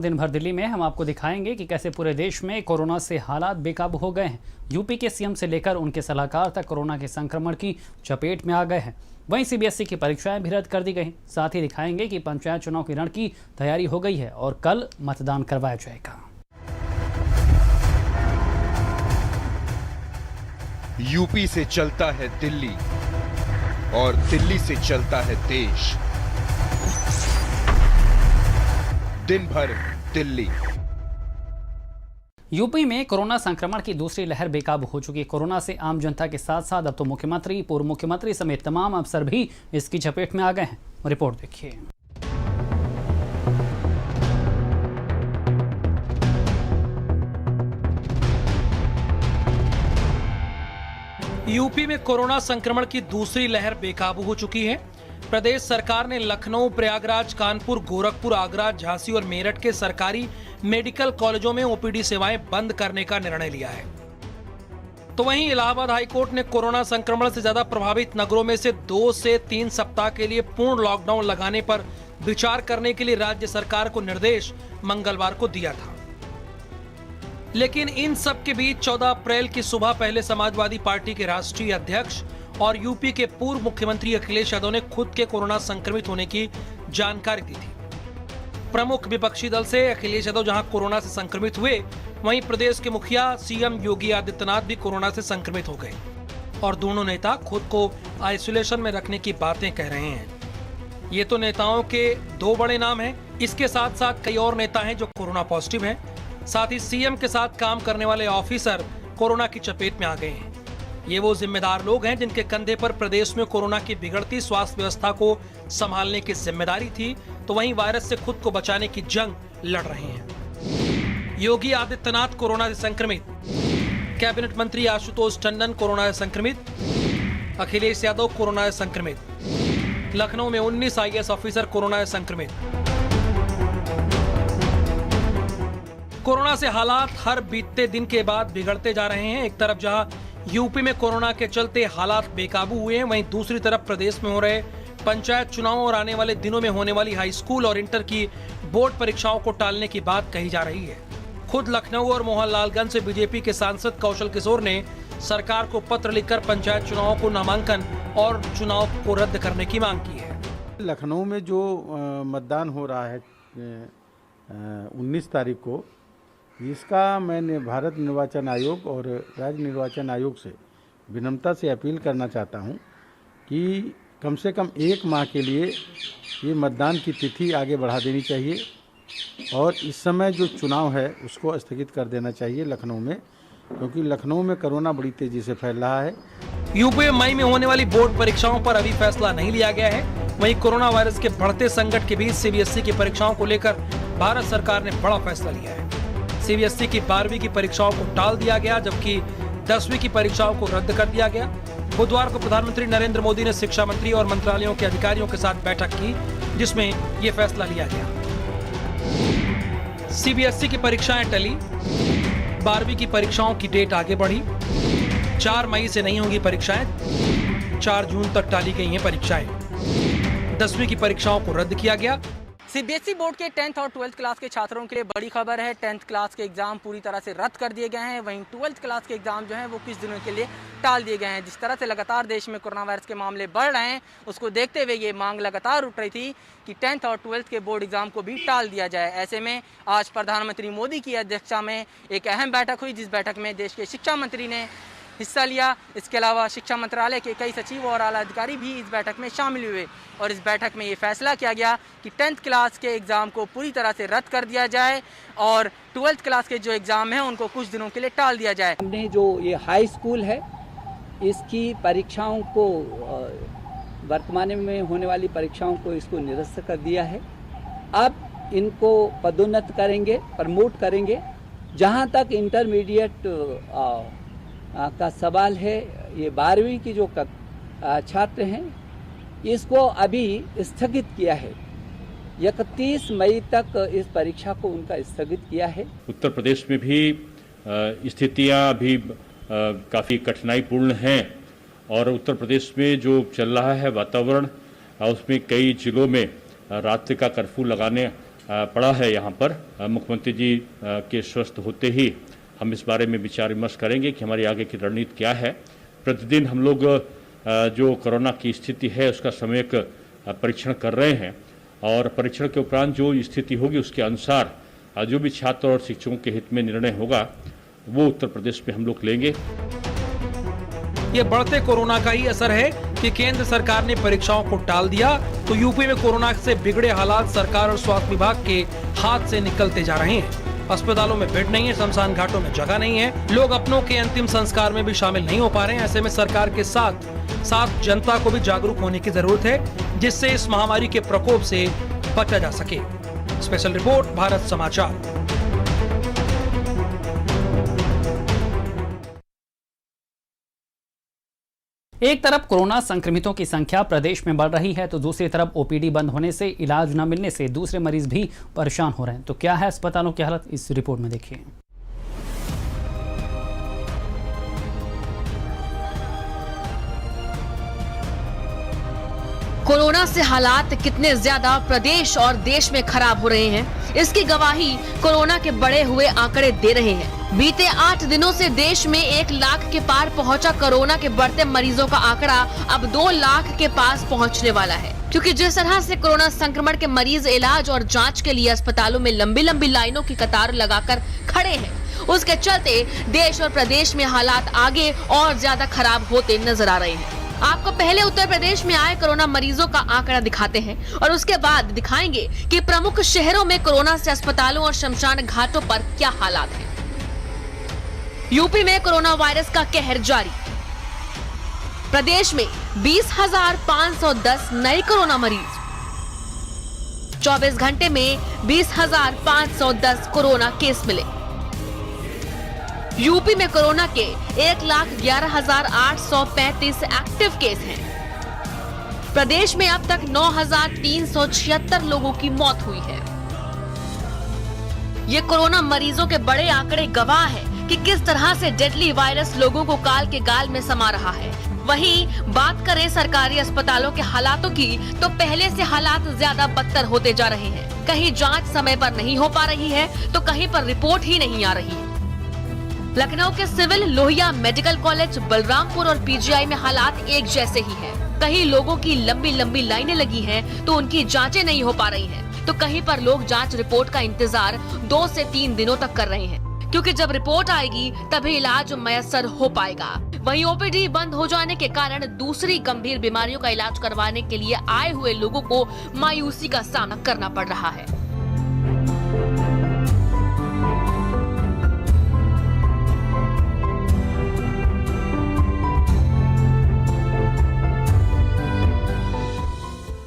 दिन भर दिल्ली में हम आपको दिखाएंगे कि कैसे पूरे देश में कोरोना से हालात बेकाबू हो गए हैं। यूपी के सीएम से लेकर उनके सलाहकार तक कोरोना के संक्रमण की चपेट में आ गए हैं। वहीं सीबीएसई की परीक्षाएं भी रद्द कर दी गई। साथ ही दिखाएंगे कि पंचायत चुनाव की रण की तैयारी हो गई है और कल मतदान करवाया जाएगा। यूपी से चलता है दिल्ली और दिल्ली से चलता है देश। दिन भर दिल्ली। यूपी में कोरोना संक्रमण की दूसरी लहर बेकाबू हो चुकी है। कोरोना से आम जनता के साथ साथ अब तो मुख्यमंत्री, पूर्व मुख्यमंत्री समेत तमाम अफसर भी इसकी चपेट में आ गए हैं। रिपोर्ट देखिए। यूपी में कोरोना संक्रमण की दूसरी लहर बेकाबू हो चुकी है। प्रदेश सरकार ने लखनऊ, प्रयागराज, कानपुर, गोरखपुर, आगरा, झांसी और मेरठ के सरकारी मेडिकल कॉलेजों में ओपीडी सेवाएं बंद करने का निर्णय लिया है। तो वहीं इलाहाबाद हाईकोर्ट ने कोरोना संक्रमण से ज्यादा प्रभावित नगरों में से 2 से 3 सप्ताह के लिए पूर्ण लॉकडाउन लगाने पर विचार करने के लिए राज्य सरकार को निर्देश मंगलवार को दिया था। लेकिन इन सब के बीच 14 अप्रैल की सुबह पहले समाजवादी पार्टी के राष्ट्रीय अध्यक्ष और यूपी के पूर्व मुख्यमंत्री अखिलेश यादव ने खुद के कोरोना संक्रमित होने की जानकारी दी थी। प्रमुख विपक्षी दल से अखिलेश यादव जहां कोरोना से संक्रमित हुए, वहीं प्रदेश के मुखिया सीएम योगी आदित्यनाथ भी कोरोना से संक्रमित हो गए और दोनों नेता खुद को आइसोलेशन में रखने की बातें कह रहे हैं। ये तो नेताओं के 2 बड़े नाम हैं। इसके साथ साथ कई और नेता हैं जो कोरोना पॉजिटिव हैं। साथ ही सीएम के साथ काम करने वाले ऑफिसर कोरोना की चपेट में आ गए हैं। ये वो जिम्मेदार लोग हैं जिनके कंधे पर प्रदेश में कोरोना की बिगड़ती स्वास्थ्य व्यवस्था को संभालने की जिम्मेदारी थी, तो वहीं वायरस से खुद को बचाने की जंग लड़ रहे हैं। योगी आदित्यनाथ कोरोना से संक्रमित, कैबिनेट मंत्री आशुतोष टंडन कोरोना से संक्रमित, अखिलेश यादव कोरोना से संक्रमित, लखनऊ में 19 आईएएस ऑफिसर कोरोना से संक्रमित। कोरोना से हालात हर बीतते दिन के बाद बिगड़ते जा रहे हैं। एक तरफ जहां यूपी में कोरोना के चलते हालात बेकाबू हुए हैं, वहीं दूसरी तरफ प्रदेश में हो रहे पंचायत चुनाव और आने वाले दिनों में होने वाली हाई स्कूल और इंटर की बोर्ड परीक्षाओं को टालने की बात कही जा रही है। खुद लखनऊ और मोहनलालगंज से बीजेपी के सांसद कौशल किशोर ने सरकार को पत्र लिखकर पंचायत चुनावों को नामांकन और चुनाव को रद्द करने की मांग की है। लखनऊ में जो मतदान हो रहा है 19 तारीख को, इसका मैंने भारत निर्वाचन आयोग और राज्य निर्वाचन आयोग से विनम्रता से अपील करना चाहता हूं कि कम से कम 1 माह के लिए ये मतदान की तिथि आगे बढ़ा देनी चाहिए और इस समय जो चुनाव है उसको स्थगित कर देना चाहिए लखनऊ में, क्योंकि लखनऊ में कोरोना बड़ी तेजी से फैल रहा है। यूपी में मई में होने वाली बोर्ड परीक्षाओं पर अभी फैसला नहीं लिया गया है। वहीं कोरोना वायरस के बढ़ते संकट के बीच सीबीएसई की परीक्षाओं को लेकर भारत सरकार ने बड़ा फैसला लिया है। सीबीएसई की 12वीं की परीक्षाओं को टाल दिया गया, जबकि 10वीं की परीक्षाओं को रद्द कर दिया गया। बुधवार को प्रधानमंत्री नरेंद्र मोदी ने शिक्षा मंत्री और मंत्रालयों के अधिकारियों के साथ बैठक की, जिसमें यह फैसला लिया गया। सीबीएसई की परीक्षाएं टली, 12वीं की परीक्षाओं की डेट आगे बढ़ी। 4 मई से नहीं होंगी परीक्षाएं, 4 जून तक टाली गई हैं परीक्षाएं। 10वीं की परीक्षाओं को रद्द किया गया। सीबीएसई बोर्ड के 10th और 12th क्लास के छात्रों के लिए बड़ी खबर है। 10th क्लास के एग्जाम पूरी तरह से रद्द कर दिए गए हैं। वहीं 12th क्लास के एग्जाम जो हैं वो कुछ दिनों के लिए टाल दिए गए हैं। जिस तरह से लगातार देश में कोरोना वायरस के मामले बढ़ रहे हैं, उसको देखते हुए ये मांग लगातार उठ रही थी कि 10th और 12th के बोर्ड एग्जाम को भी टाल दिया जाए। ऐसे में आज प्रधानमंत्री मोदी की अध्यक्षता में एक अहम बैठक हुई, जिस बैठक में देश के शिक्षा मंत्री ने हिस्सा लिया। इसके अलावा शिक्षा मंत्रालय के कई सचिव और आला अधिकारी भी इस बैठक में शामिल हुए और इस बैठक में ये फैसला किया गया कि 10th क्लास के एग्ज़ाम को पूरी तरह से रद्द कर दिया जाए और 12th क्लास के जो एग्ज़ाम हैं उनको कुछ दिनों के लिए टाल दिया जाए। हमने जो ये हाई स्कूल है इसकी परीक्षाओं को, वर्तमान में होने वाली परीक्षाओं को इसको निरस्त कर दिया है। अब इनको पदोन्नत करेंगे, प्रमोट करेंगे। जहाँ तक इंटरमीडिएट का सवाल है, ये 12वीं की जो छात्र हैं इसको अभी स्थगित किया है। 31 मई तक इस परीक्षा को उनका स्थगित किया है। उत्तर प्रदेश में भी स्थितियां अभी काफ़ी कठिनाईपूर्ण हैं और उत्तर प्रदेश में जो चल रहा है वातावरण, उसमें कई जिलों में रात्रि का कर्फ्यू लगाने पड़ा है यहाँ पर। मुख्यमंत्री जी के स्वस्थ होते ही हम इस बारे में विचार विमर्श करेंगे कि हमारी आगे की रणनीति क्या है। प्रतिदिन हम लोग जो कोरोना की स्थिति है उसका सम्यक परीक्षण कर रहे हैं और परीक्षण के उपरांत जो स्थिति होगी उसके अनुसार जो भी छात्र और शिक्षकों के हित में निर्णय होगा वो उत्तर प्रदेश में हम लोग लेंगे। ये बढ़ते कोरोना का ही असर है कि केंद्र सरकार ने परीक्षाओं को टाल दिया तो यूपी में कोरोना से बिगड़े हालात सरकार और स्वास्थ्य विभाग के हाथ से निकलते जा रहे हैं। अस्पतालों में बेड नहीं है, शमशान घाटों में जगह नहीं है, लोग अपनों के अंतिम संस्कार में भी शामिल नहीं हो पा रहे हैं। ऐसे में सरकार के साथ साथ जनता को भी जागरूक होने की जरूरत है जिससे इस महामारी के प्रकोप से बचा जा सके। स्पेशल रिपोर्ट, भारत समाचार। एक तरफ कोरोना संक्रमितों की संख्या प्रदेश में बढ़ रही है तो दूसरी तरफ ओपीडी बंद होने से इलाज न मिलने से दूसरे मरीज भी परेशान हो रहे हैं। तो क्या है अस्पतालों की हालत, इस रिपोर्ट में देखिए। कोरोना से हालात कितने ज्यादा प्रदेश और देश में खराब हो रहे हैं, इसकी गवाही कोरोना के बढ़े हुए आंकड़े दे रहे हैं। बीते 8 दिनों से देश में 1 लाख के पार पहुंचा कोरोना के बढ़ते मरीजों का आंकड़ा अब 2 लाख के पास पहुंचने वाला है। क्योंकि जिस तरह से कोरोना संक्रमण के मरीज इलाज और जांच के लिए अस्पतालों में लंबी लंबी लाइनों की कतार लगाकर खड़े हैं, उसके चलते देश और प्रदेश में हालात आगे और ज्यादा खराब होते नजर आ रहे हैं। आपको पहले उत्तर प्रदेश में आए कोरोना मरीजों का आंकड़ा दिखाते हैं और उसके बाद दिखाएंगे कि प्रमुख शहरों में कोरोना से अस्पतालों और शमशान घाटों पर क्या हालात हैं। यूपी में कोरोना वायरस का कहर जारी। प्रदेश में 20,510 नए कोरोना मरीज। 24 घंटे में 20,510 कोरोना केस मिले। यूपी में कोरोना के 1,11,835 एक्टिव केस हैं। प्रदेश में अब तक 9,376 लोगों की मौत हुई है। ये कोरोना मरीजों के बड़े आंकड़े गवाह है कि किस तरह से डेडली वायरस लोगों को काल के गाल में समा रहा है। वहीं बात करें सरकारी अस्पतालों के हालातों की तो पहले से हालात ज्यादा बदतर होते जा रहे हैं। कहीं जांच समय पर नहीं हो पा रही है तो कहीं पर रिपोर्ट ही नहीं आ रही है। लखनऊ के civil, Lohia medical college, Balrampur और पीजीआई में हालात एक जैसे ही हैं। कहीं लोगों की लंबी लंबी लाइनें लगी हैं तो उनकी जांचें नहीं हो पा रही हैं, तो कहीं पर लोग जांच रिपोर्ट का इंतजार 2 से 3 दिनों तक कर रहे हैं, क्योंकि जब रिपोर्ट आएगी तभी इलाज मयस्सर हो पाएगा। वहीं ओपीडी बंद हो जाने के कारण दूसरी गंभीर बीमारियों का इलाज करवाने के लिए आए हुए लोगों को मायूसी का सामना करना पड़ रहा है।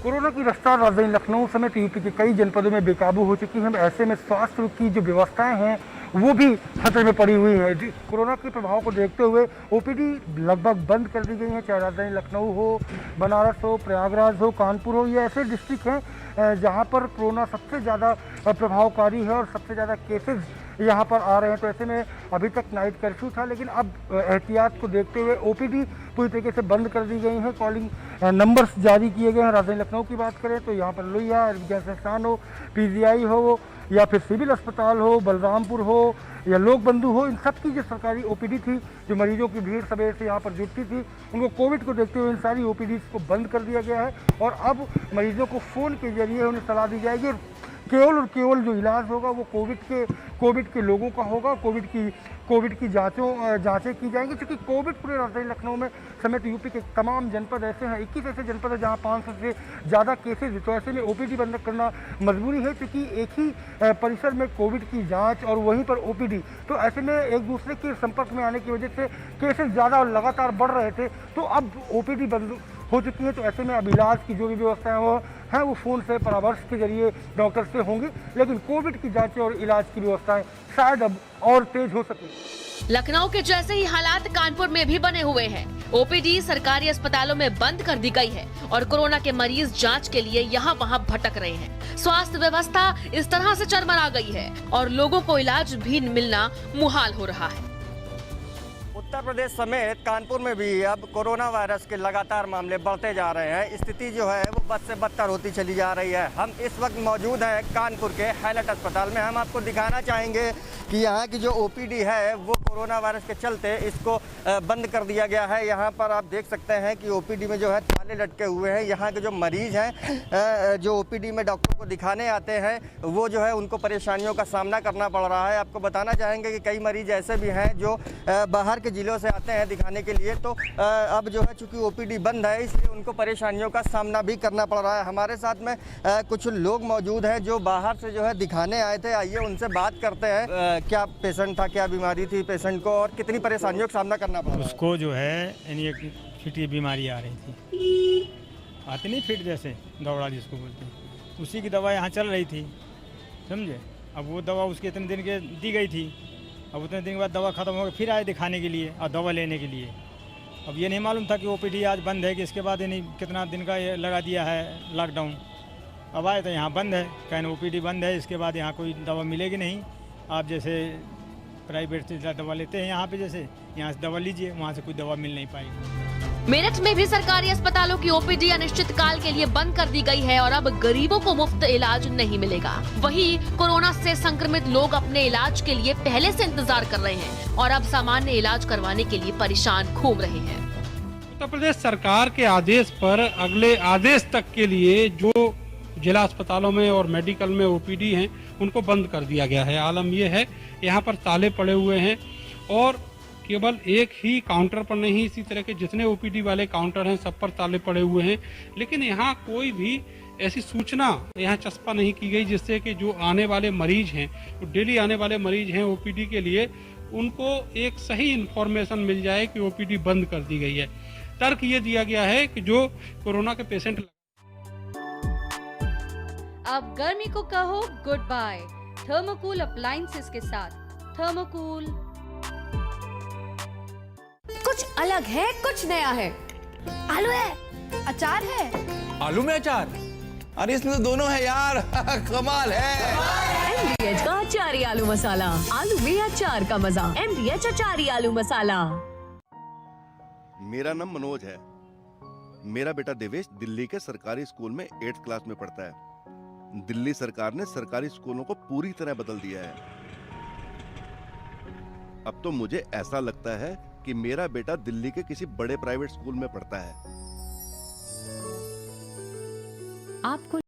कोरोना की रफ्तार राजधानी लखनऊ समेत यूपी के कई जनपदों में बेकाबू हो चुकी है। ऐसे में स्वास्थ्य की जो व्यवस्थाएं हैं वो भी खतरे में पड़ी हुई है। कोरोना के प्रभाव को देखते हुए ओपीडी लगभग बंद कर दी गई है। चाहे राजधानी लखनऊ हो, बनारस हो, प्रयागराज हो, कानपुर हो, ये ऐसे डिस्ट्रिक्ट हैं जहाँ पर कोरोना सबसे ज़्यादा प्रभावकारी है और सबसे ज़्यादा केसेस यहाँ पर आ रहे हैं। तो ऐसे में अभी तक नाइट कर्फ्यू था, लेकिन अब एहतियात को देखते हुए ओपीडी पूरी तरीके से बंद कर दी गई है। कॉलिंग नंबर्स जारी किए गए हैं। राजधानी लखनऊ की बात करें तो यहाँ पर लोहिया विज्ञान संस्थान हो, पीजीआई हो या फिर सिविल अस्पताल हो, बलरामपुर हो या लोक बंधु हो, इन सब की जो सरकारी ओपीडी थी, जो मरीजों की भीड़ सवेरे से यहाँ पर जुटती थी, उनको कोविड को देखते हुए इन सारी ओपीडीज को बंद कर दिया गया है। और अब मरीजों को फ़ोन के जरिए उन्हें सलाह दी जाएगी और केवल जो इलाज होगा वो कोविड के लोगों का होगा। कोविड की जांचें की जाएंगी, क्योंकि कोविड पूरे राजधानी लखनऊ में समेत यूपी के तमाम जनपद ऐसे हैं, 21 ऐसे जनपद हैं जहां 500 से ज़्यादा केसेज। तो ऐसे में ओपीडी बंद करना मजबूरी है, क्योंकि एक ही परिसर में कोविड की जांच और वहीं पर ओपीडी, तो ऐसे में एक दूसरे के संपर्क में आने की वजह से केसेज ज़्यादा और लगातार बढ़ रहे थे। तो अब ओपीडी बंद हो चुकी है। तो ऐसे में अब इलाज की जो भी व्यवस्थाएं वो फ़ोन से परामर्श के जरिए डॉक्टर से होंगी, लेकिन कोविड की जांचें और इलाज की व्यवस्थाएं शायद अब और तेज हो सके। लखनऊ के जैसे ही हालात कानपुर में भी बने हुए हैं। ओपीडी सरकारी अस्पतालों में बंद कर दी गई है और कोरोना के मरीज जांच के लिए यहाँ वहाँ भटक रहे हैं। स्वास्थ्य व्यवस्था इस तरह से चरमरा गई है और लोगों को इलाज भी मिलना मुहाल हो रहा है। उत्तर प्रदेश समेत कानपुर में भी अब कोरोना वायरस के लगातार मामले बढ़ते जा रहे हैं। स्थिति जो है वो बद से बदतर होती चली जा रही है। हम इस वक्त मौजूद हैं कानपुर के हाईलाइट अस्पताल में। हम आपको दिखाना चाहेंगे कि यहाँ की जो ओपीडी है वो कोरोना वायरस के चलते इसको बंद कर दिया गया है। यहाँ पर आप देख सकते हैं कि ओपीडी में जो है ताले लटके हुए हैं। यहाँ के जो मरीज हैं जो ओपीडी में डॉक्टर को दिखाने आते हैं वो जो है उनको परेशानियों का सामना करना पड़ रहा है। आपको बताना चाहेंगे कि कई मरीज ऐसे भी हैं जो बाहर के ज़िलों से आते हैं दिखाने के लिए, तो अब जो है चूँकि ओपीडी बंद है इसलिए उनको परेशानियों का सामना भी करना पड़ रहा है। हमारे साथ में कुछ लोग मौजूद हैं जो बाहर से जो है दिखाने आए थे। आइए उनसे बात करते हैं। क्या पेशेंट था, क्या बीमारी थी पेशेंट को और कितनी परेशानियों का सामना करना पड़ा? उसको जो है यानी एक फिट की बीमारी आ रही थी, आती नहीं फिट जैसे दौड़ा जिसको बोलते हैं, उसी की दवा यहाँ चल रही थी, समझे। अब वो दवा उसके इतने दिन के दी गई थी। अब उतने दिन के बाद दवा ख़त्म हो गई, फिर आए दिखाने के लिए और दवा लेने के लिए। अब ये नहीं मालूम था कि ओपीडी आज बंद है कि इसके बाद यानी कितना दिन का ये लगा दिया है लॉकडाउन। अब आए तो यहाँ बंद है, कहने ओपीडी बंद है, इसके बाद यहाँ कोई दवा मिलेगी नहीं। आप जैसे प्राइवेट से दवा लेते हैं यहाँ पे, जैसे यहाँ से दवा लीजिए, वहाँ से कोई दवा मिल नहीं पाएगी। मेरठ में भी सरकारी अस्पतालों की ओपीडी अनिश्चित काल के लिए बंद कर दी गई है और अब गरीबों को मुफ्त इलाज नहीं मिलेगा। वहीं कोरोना से संक्रमित लोग अपने इलाज के लिए पहले से इंतजार कर रहे हैं और अब सामान्य इलाज करवाने के लिए परेशान घूम रहे हैं। उत्तर प्रदेश सरकार के आदेश पर अगले आदेश तक के लिए जो जिला अस्पतालों में और मेडिकल में ओपीडी हैं उनको बंद कर दिया गया है। आलम यह है यहाँ पर ताले पड़े हुए हैं और केवल एक ही काउंटर पर नहीं, इसी तरह के जितने ओपीडी वाले काउंटर हैं सब पर ताले पड़े हुए हैं। लेकिन यहाँ कोई भी ऐसी सूचना यहाँ चस्पा नहीं की गई जिससे कि जो आने वाले मरीज हैं, जो डेली आने वाले मरीज हैं ओपीडी के लिए, उनको एक सही इन्फॉर्मेशन मिल जाए कि ओपीडी बंद कर दी गई है। तर्क ये दिया गया है कि जो कोरोना के पेशेंट। अब गर्मी को कहो गुड बाय थर्मोकूल अप्लायंसेस के साथ। थर्मोकूल कुछ अलग है, कुछ नया है। आलू है, अचार है। आलू में अचार? अरे इसमें तो दोनों है यार। कमाल है। MDH का अचारी आलू मसाला। आलू में अचार का मजा। MDH अचारी आलू मसाला। मेरा नाम मनोज है। मेरा बेटा देवेश दिल्ली के सरकारी स्कूल में 8th क्लास में पढ़ता है। दिल्ली सरकार ने सरकारी स्कूलों को पूरी तरह बदल दिया है। अब तो मुझे ऐसा लगता है कि मेरा बेटा दिल्ली के किसी बड़े प्राइवेट स्कूल में पढ़ता है। आपको